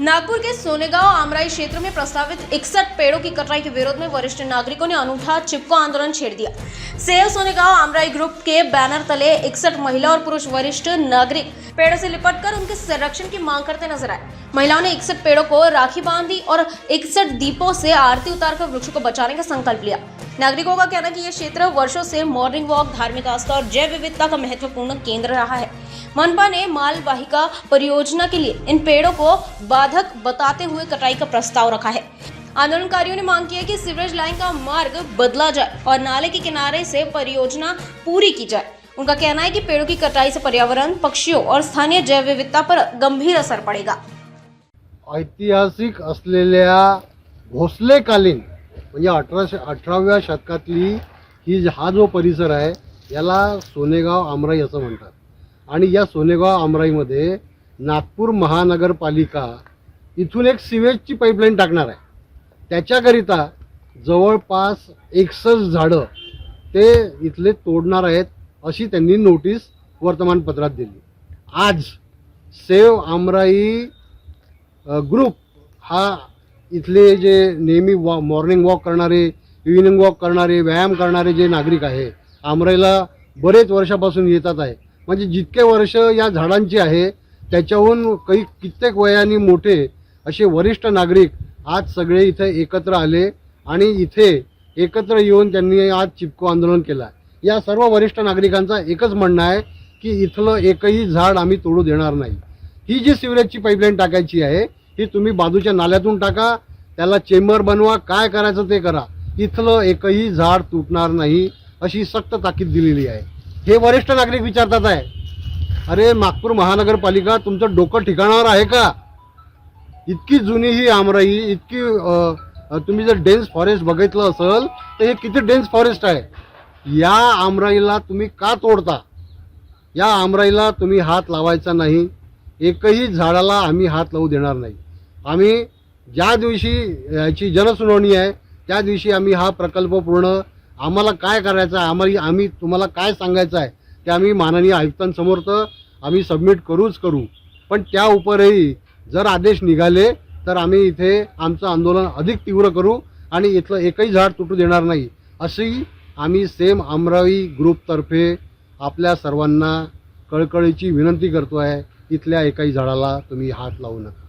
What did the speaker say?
नागपुर के सोनेगांव आमराई क्षेत्र में प्रस्तावित 61 पेड़ों की कटाई के विरोध में वरिष्ठ नागरिकों ने अनूठा चिपको आंदोलन छेड़ दिया। सेव सोनेगांव आमराई ग्रुप के बैनर तले 61 महिला और पुरुष वरिष्ठ नागरिक पेड़ों से लिपटकर उनके संरक्षण की मांग करते नजर आए। महिलाओं ने 61 पेड़ों को राखी बांधी और 61 दीपों से आरती उतारकर वृक्षों को बचाने का संकल्प लिया। नागरिकों का कहना है कि यह क्षेत्र वर्षों से मॉर्निंग वॉक, धार्मिक आस्था और जैव विविधता का महत्वपूर्ण केंद्र रहा है। मनपा ने मालवाहिका परियोजना के लिए इन पेड़ों को बाधक बताते हुए कटाई का प्रस्ताव रखा है। आंदोलनकारियों ने मांग की है कि सीवरेज लाइन का मार्ग बदला जाए और नाले के किनारे से परियोजना पूरी की जाए। उनका कहना है कि पेड़ों की कटाई से पर्यावरण, पक्षियों और स्थानीय जैव विविधता पर गंभीर असर पड़ेगा। ऐतिहासिक असलेल्या भोसलेकालीन म्हणजे 18व्या शतकातली हा जो परिसर आहे याला सोनेगाव आमराई असं म्हणतात आणि या सोनेगाव आमराईमध्ये नागपूर महानगरपालिका इथून एक सिवेजची पाईपलाईन टाकणार आहे। त्याच्याकरिता जवळपास 61 झाडं ते इथले तोडणार आहेत अशी त्यांनी नोटीस वर्तमानपत्रात दिली। आज सेव आमराई ग्रुप हा इथले जे नेहमी मॉर्निंग वॉक करणारे, इव्हिनिंग वॉक करणारे, व्यायाम करणारे जे नागरिक आहे आमराईला बरेच वर्षापासून येतात आहे, म्हणजे जितके वर्ष या झाडांची आहे त्याच्याहून कित्येक वयाने मोठे असे वरिष्ठ नागरिक आज सगळे इथे एकत्र आले आणि इथे एकत्र येऊन त्यांनी आज चिपको आंदोलन केलं। या सर्व वरिष्ठ नागरिकांचा एकच म्हणणं आहे की इथलं एकही झाड आम्ही तोडू देणार नाही। ही जी सिवरेजची पाईपलाईन टाकायची आहे ही तुम्ही बाजूच्या नाल्यातून टाका, त्याला चेंबर बनवा, काय करायचं ते करा, इथलं एकही झाड तुटणार नाही अशी सक्त ताकीद दिलेली आहे। हे वरिष्ठ नागरिक विचारतात आहे, अरे नागपूर महानगरपालिका तुमचं डोकं ठिकाणावर आहे का? इतकी जुनी ही आमराई, इतकी तुम्ही जर डेन्स फॉरेस्ट बघितलं असेल तर हे किती डेन्स फॉरेस्ट आहे। या आमराईला तुम्ही का तोडता? या आमराईला तुम्ही हात लावायचा नाही, एकही झाडाला आम्ही हात लावू देणार नाही। आम्ही ज्या दिवशी याची जनसुनावणी आहे त्या दिवशी आम्ही हा प्रकल्प पूर्ण आम्हाला काय करायचं आहे, आम्ही तुम्हाला काय सांगायचं आहे ते आम्ही माननीय आयुक्तांसमोर तर आम्ही सबमिट करू, पण त्या उपरही जर आदेश निघाले तर आम्ही इथे आमचं आंदोलन अधिक तीव्र करू आणि इथलं एकही झाड तुटू देणार नाही अशी आम्ही सेम आमराई ग्रुपतर्फे आपल्या सर्वांना कळकळीची विनंती करतो आहे। इथल्या एकही झाडाला तुम्ही हात लावू नका।